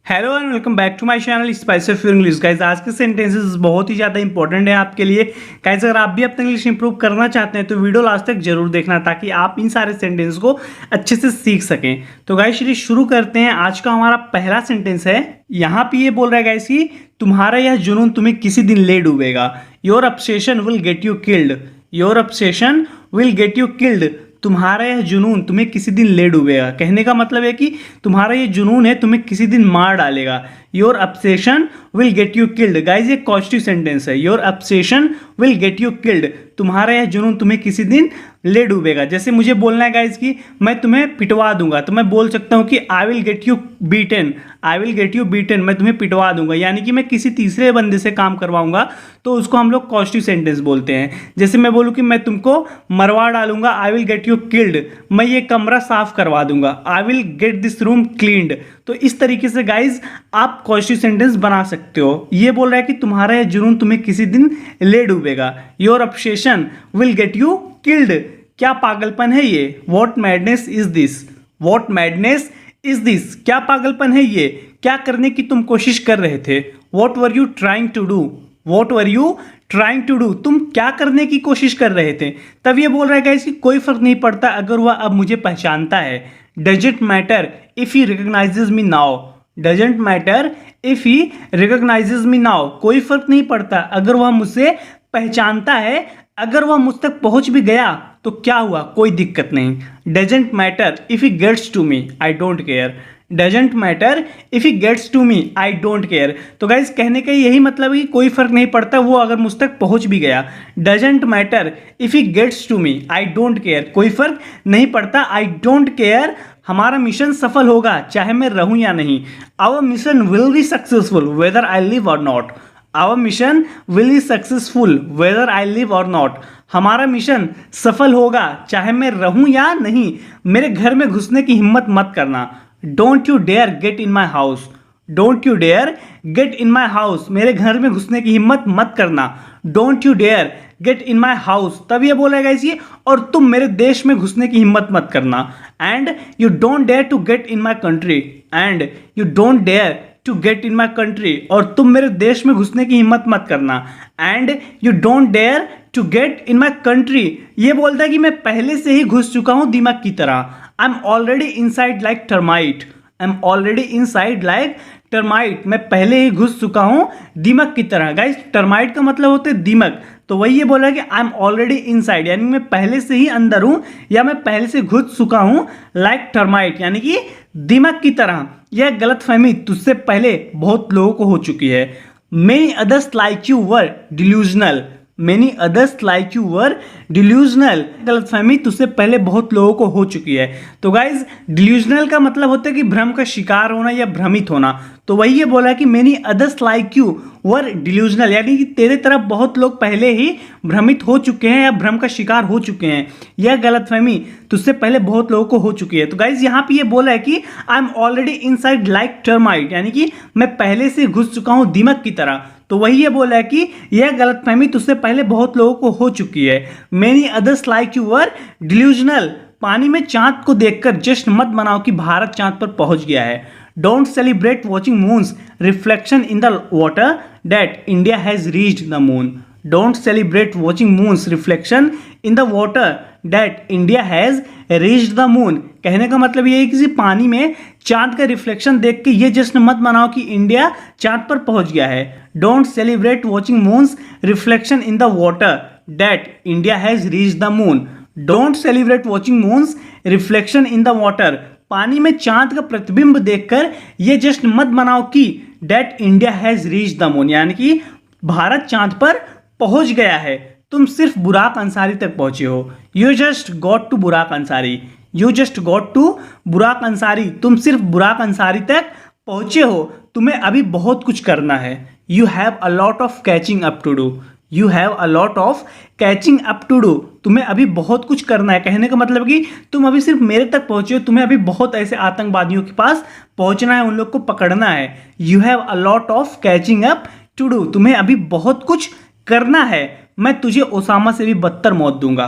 Hello and welcome back to my channel spice of English. Guys आज के sentences बहुत ही ज़्यादा इंपॉर्टेंट है आपके लिए। गाइस अगर आप भी अपना इंग्लिश इंप्रूव करना चाहते हैं तो वीडियो लास्ट तक जरूर देखना ताकि आप इन सारे सेंटेंस को अच्छे से सीख सकें। तो गाइस चलिए शुरू करते हैं। आज का हमारा पहला सेंटेंस है। यहाँ पे ये बोल रहा है गाइस कि तुम्हारा यह जुनून तुम्हें किसी दिन ले डूबेगा। Your obsession will get you killed. Your obsession will get you killed. तुम्हारा यह जुनून तुम्हें किसी दिन ले डूबेगा। कहने का मतलब है कि तुम्हारा ये जुनून है तुम्हें किसी दिन मार डालेगा। Your obsession will get you killed. Guys ये पॉजिटिव सेंटेंस है। Your obsession will get you killed. तुम्हारा यह जुनून तुम्हें किसी दिन ले डूबेगा। जैसे मुझे बोलना है गाइज कि मैं तुम्हें पिटवा दूंगा तो मैं बोल सकता हूँ कि I will get you beaten. I will get you beaten. मैं तुम्हें पिटवा दूंगा यानी कि मैं किसी तीसरे बंदे से काम करवाऊंगा तो उसको हम लोग पॉजिटिव सेंटेंस बोलते हैं। जैसे मैं बोलूँ कि मैं तुमको मरवा डालूंगा, I will get you killed. मैं ये कमरा साफ करवा दूंगा, I will get this room cleaned. तो इस तरीके से गाइज आप पॉजिटिव सेंटेंस बना सकते हो। ये बोल रहा है कि तुम्हारा यह जुनून तुम्हें किसी दिन ले डूबेगा। Your obsession will get you killed. क्या पागलपन है ये। What madness is this. What madness is this. क्या पागलपन है ये। क्या करने की तुम कोशिश कर रहे थे। What were you trying to do. What were you trying to do. तुम क्या करने की कोशिश कर रहे थे। तब ये बोल रहा है गाइस कि कोई फर्क नहीं पड़ता अगर वह अब मुझे पहचानता है। Doesn't matter if he recognises me now. Doesn't matter if he recognises me now. कोई फर्क नहीं पड़ता अगर वह मुझसे पहचानता है। अगर वह मुझ तक पहुंच भी गया तो क्या हुआ, कोई दिक्कत नहीं। Doesn't matter if he gets to me I don't care. Doesn't matter if he gets to me I don't care. तो गाइज कहने का यही मतलब है कि कोई फर्क नहीं पड़ता वो अगर मुझ तक पहुंच भी गया। Doesn't matter if he gets to me I don't care. कोई फर्क नहीं पड़ता, आई डोंट केयर। हमारा मिशन सफल होगा चाहे मैं रहूं या नहीं। Our mission will be successful whether I live or not. Our mission will be successful whether I live or not. हमारा मिशन सफल होगा चाहे मैं रहूं या नहीं। मेरे घर में घुसने की हिम्मत मत करना। Don't you dare get in my house. Don't you dare get in my house. मेरे घर में घुसने की हिम्मत मत करना। Don't you dare get in my house. तब ये बोलेगा इसी और तुम मेरे देश में घुसने की हिम्मत मत करना। And you don't dare to get in my country. And you don't dare to get in my country. और तुम मेरे देश में घुसने की हिम्मत मत करना। And you don't dare to get in my country. ये बोलता है कि मैं पहले से ही घुस चुका हूं दीमक की तरह। I am already inside like termite. I am already inside like termite. मैं पहले ही घुस चुका हूं दीमक की तरह। गाइस टर्माइट का मतलब होता है दीमक। तो वही ये बोल रहा है कि आई एम ऑलरेडी इनसाइड यानी मैं पहले से ही अंदर हूं या मैं पहले से घुस चुका हूं लाइक टर्माइट यानी कि दीमक की तरह। यह गलतफहमी तुझसे पहले बहुत लोगों को हो चुकी है। Many others like you were delusional. Many others like you were delusional. गलतफहमी तुझसे पहले बहुत लोगों को हो चुकी है। तो गाइज डिल्यूजनल का मतलब होता है कि भ्रम का शिकार होना या भ्रमित होना। तो वही ये बोला कि many others like you were delusional यानी कि तेरे तरफ बहुत लोग पहले ही भ्रमित हो चुके हैं या भ्रम का शिकार हो चुके हैं। यह गलतफहमी तुझसे पहले बहुत लोगों को हो चुकी है। तो गाइज यहाँ पे ये बोला है कि I am already inside like termite यानी कि मैं पहले से घुस चुका हूँ दीमक की तरह। तो वही ये बोला है कि यह गलतफहमी तुझसे पहले बहुत लोगों को हो चुकी है। Many others like you were delusional. पानी में चांद को देखकर जश्न मत मनाओ कि भारत चांद पर पहुंच गया है। Don't celebrate watching moons reflection in the water that India has reached the moon. Don't celebrate watching moons reflection in the water that India has reached the moon. कहने का मतलब ये है कि किसी पानी में चांद का रिफ्लेक्शन देख के ये जश्न मत मनाओ कि इंडिया चांद पर पहुंच गया है। Don't celebrate watching moons reflection in the water that India has reached the moon. Don't celebrate watching moons reflection in the water. पानी में चांद का प्रतिबिंब देखकर ये जश्न मत मनाओ कि that India has reached the moon यानी कि भारत चांद पर पहुंच गया है। तुम सिर्फ बुराक अंसारी तक पहुंचे हो। You just got to Burak Ansari. You just got to Burak Ansari. तुम सिर्फ बुराक अंसारी तक पहुंचे हो। तुम्हें अभी बहुत कुछ करना है। You have a lot of catching up to do. You have a lot of catching up to do. तुम्हें अभी बहुत कुछ करना है। कहने का मतलब कि तुम अभी सिर्फ मेरे तक पहुंचे हो, तुम्हें अभी बहुत ऐसे आतंकवादियों के पास पहुंचना है, उन लोग को पकड़ना है। You have a lot of catching up to do. तुम्हें अभी बहुत कुछ करना है। मैं तुझे ओसामा से भी बदतर मौत दूंगा।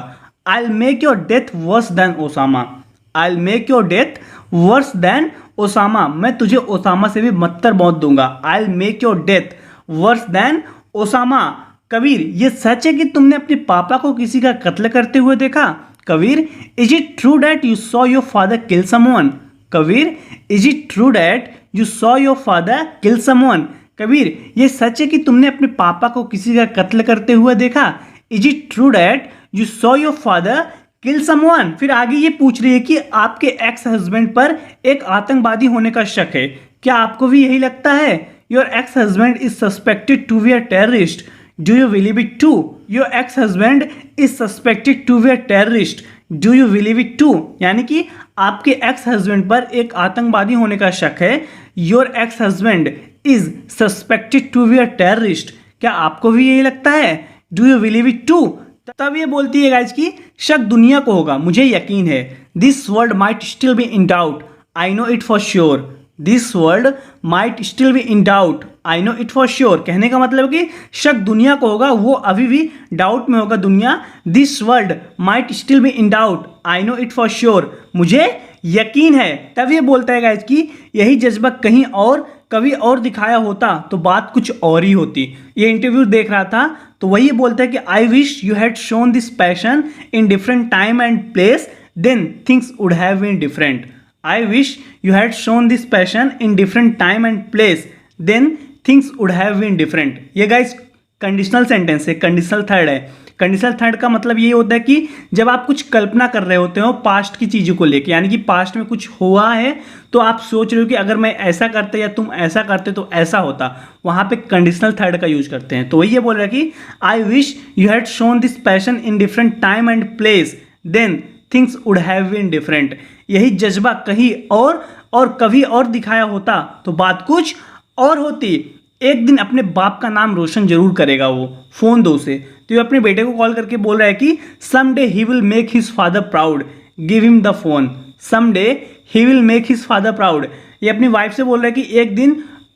I will make your death worse than Osama. I will make your death worse than Osama, मैं तुझे ओसामा से भी मत्तर मौत दूंगा। I will make your death worse than Osama. Kabir, ये सच है कि तुमने अपने पापा को किसी का कत्ल करते हुए देखा? Kabir, is it true that you saw your father kill someone? Kabir, is it true that you saw your father kill someone? Kabir, ये सच है कि तुमने अपने पापा को किसी का कत्ल करते हुए देखा? Is it true that you saw your father kill someone? फिर आगे ये पूछ रही है कि आपके एक्स हस्बैंड पर एक आतंकवादी होने का शक है, क्या आपको भी यही लगता है? Your ex husband is suspected to be a terrorist, do you believe it too? Your ex husband is suspected to be a terrorist, do you believe it too? यानी कि आपके एक्स हस्बैंड पर एक आतंकवादी होने का शक है। Your ex husband is suspected to be a terrorist, क्या आपको भी यही लगता है? Do you believe it too? तब ये बोलती है गाइज कि शक दुनिया को होगा, मुझे यकीन है। This world might still be in doubt, I know it for sure. This world might still be in doubt, I know it for sure. कहने का मतलब कि शक दुनिया को होगा, वो अभी भी डाउट में होगा दुनिया। This world might still be in doubt, I know it for sure, मुझे यकीन है। तब ये बोलता है गाइज कि यही जज्बा कहीं और कभी और दिखाया होता तो बात कुछ और ही होती। ये इंटरव्यू देख रहा था तो वही बोलता है कि I wish you had shown this passion in different time and place, then things would have been different. I wish you had shown this passion in different time and place, then things would have been different. ये guys conditional sentence है, conditional third है। Conditional third का मतलब ये होता है कि जब आप कुछ कल्पना कर रहे होते हो पास्ट की चीज़ों को लेके, यानी कि पास्ट में कुछ हुआ है तो आप सोच रहे हो कि अगर मैं ऐसा करते या तुम ऐसा करते तो ऐसा होता, वहाँ पे कंडीशनल थर्ड का यूज करते हैं। तो वही ये बोल रहा है कि I wish you had shown this passion in different time and place, then things would have been different. यही जज्बा कहीं और कभी और दिखाया होता तो बात कुछ और होती। एक दिन अपने बाप का नाम रोशन जरूर करेगा वो, फ़ोन दो उसे। तो ये अपने बेटे को कॉल करके बोल रहा है कि some day he will make his father proud, give him the phone. Some day he will make his father proud. ये अपनी वाइफ से बोल रहा है कि एक दिन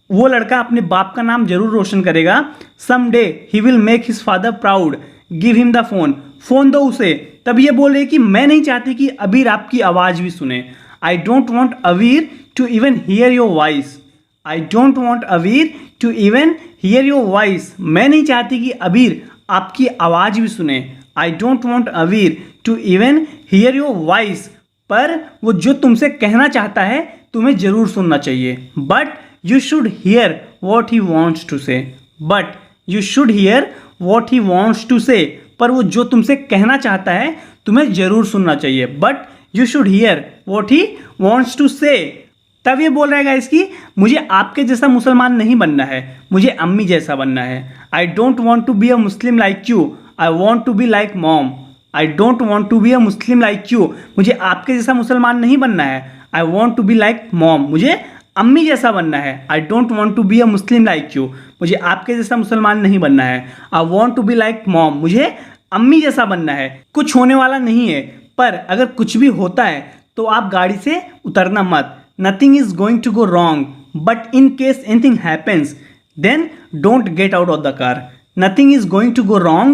वो लड़का अपने बाप का नाम जरूर रोशन करेगा। Some day he will make his father proud, give him the phone. Phone दो उसे। तब ये बोल रहे हैं कि मैं नहीं चाहती कि अबीर आपकी आवाज़ भी सुने। I don't want Abir to even hear your voice. I don't want Abir to even hear your voice. मैं नहीं चाहती कि अबीर आपकी आवाज़ भी सुने। I don't want Abir to even hear your voice. पर वो जो तुमसे कहना चाहता है तुम्हें जरूर सुनना चाहिए। But you should hear what he wants to say. But you should hear what he wants to say. पर वो जो तुमसे कहना चाहता है तुम्हें जरूर सुनना चाहिए। But you should hear what he wants to say. तब ये बोल रहेगा इसकी मुझे आपके जैसा मुसलमान नहीं बनना है, मुझे अम्मी जैसा बनना है। I don't want to be a Muslim like you, I want to be like mom. I don't want to be a Muslim like you, मुझे आपके जैसा मुसलमान नहीं बनना है। I want to be like mom, मुझे अम्मी जैसा बनना है। I don't want to be a Muslim like you, मुझे आपके जैसा मुसलमान नहीं बनना है। I want to be like mom, मुझे अम्मी जैसा बनना है। कुछ होने वाला नहीं है, पर अगर कुछ भी होता है तो आप गाड़ी से उतरना मत। Nothing is going to go wrong, but in case anything happens, then don't get out of the car. Nothing is going to go wrong,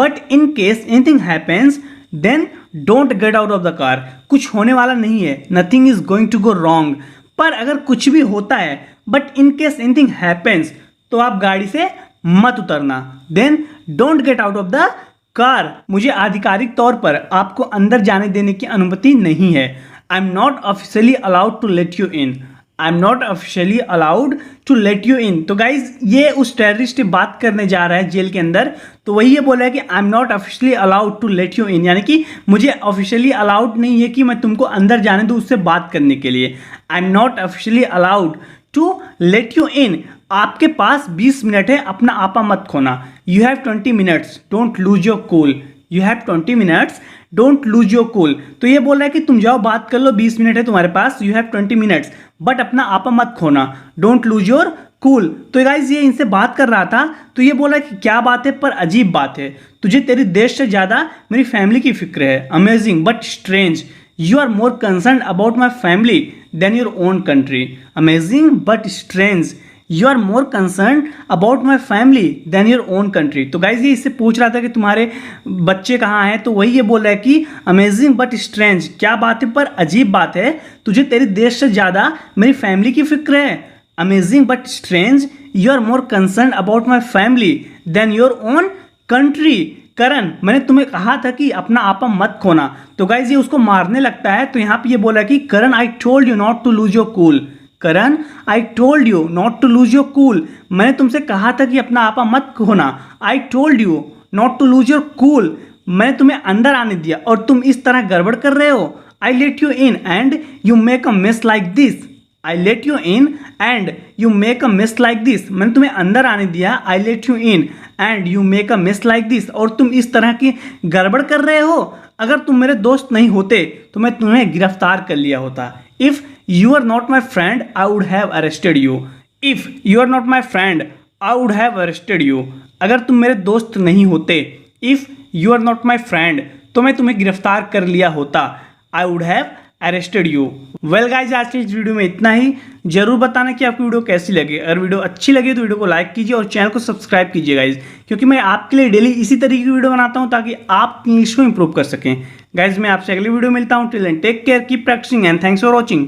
but in case anything happens, then don't get out of the car. कुछ होने वाला नहीं है, nothing is going to go wrong. पर अगर कुछ भी होता है, but in case anything happens, तो आप गाड़ी से मत उतरना। Then don't get out of the car. मुझे आधिकारिक तौर पर आपको अंदर जाने देने की अनुमति नहीं है। I am not officially allowed to let you in. I am not officially allowed to let you in. तो गाइज ये उस टेररिस्ट से बात करने जा रहा है जेल के अंदर, तो वही ये बोला है कि I am not officially allowed to let you in, यानी कि मुझे ऑफिशियली अलाउड नहीं है कि मैं तुमको अंदर जाने दूँ उससे बात करने के लिए। I am not officially allowed to let you in. आपके पास 20 मिनट है, अपना आपा मत खोना। You have 20 minutes, don't lose your cool. You have 20 minutes, don't lose your cool. तो ये बोल रहा है कि तुम जाओ बात कर लो, 20 मिनट है तुम्हारे पास, यू हैव 20 मिनट्स, बट अपना आपा मत खोना, डोंट लूज योर कूल। तो गाइज ये इनसे बात कर रहा था, तो ये बोला कि क्या बात है, पर अजीब बात है, तुझे तेरे देश से ज़्यादा मेरी फैमिली की फिक्र है। Amazing but strange, you are more concern about my family than your own country. Amazing but strange, you are more concern about my family than your own country. तो गाइज ये इससे पूछ रहा था कि तुम्हारे बच्चे कहाँ हैं, तो वही ये बोल रहा है कि अमेजिंग बट स्ट्रेंज, क्या बात है पर अजीब बात है, तुझे तेरे देश से ज़्यादा मेरी फैमिली की फिक्र है। Amazing but strange, you are more concern about my family than your own country. Karan, मैंने तुम्हें कहा था कि अपना आपा मत खोना। तो गाइज ये उसको मारने लगता है, तो यहाँ पे ये बोला कि Karan I told you not to lose your cool. Karan I told you not to lose your cool, मैंने तुमसे कहा था कि अपना आपा मत खोना। I told you not to lose your cool, मैंने तुम्हें अंदर आने दिया और तुम इस तरह गड़बड़ कर रहे हो। I let you in and you make a miss like this. I let you in and you make a miss like this, मैंने तुम्हें अंदर आने दिया। I let you in and you make a miss like this, और तुम इस तरह की गड़बड़ कर रहे हो। अगर तुम मेरे दोस्त नहीं होते तो मैं तुम्हें गिरफ्तार कर लिया होता। If you are not my friend I would have arrested you. If you are not my friend I would have arrested you, अगर तुम मेरे दोस्त नहीं होते। If you are not my friend, तो मैं तुम्हें गिरफ्तार कर लिया होता। I would have arrested you. Well guys, आज की इस वीडियो में इतना ही। जरूर बताना कि आपको वीडियो कैसी लगी। अगर वीडियो अच्छी लगी तो वीडियो को लाइक कीजिए और चैनल को सब्सक्राइब कीजिए गाइज, क्योंकि मैं आपके लिए डेली इसी तरीके की वीडियो बनाता हूं ताकि आप इंग्लिश को इंप्रूव कर सकें। गाइज मैं आपसे अगली वीडियो मिलता हूं। Till then take care, keep practising and thanks for watching.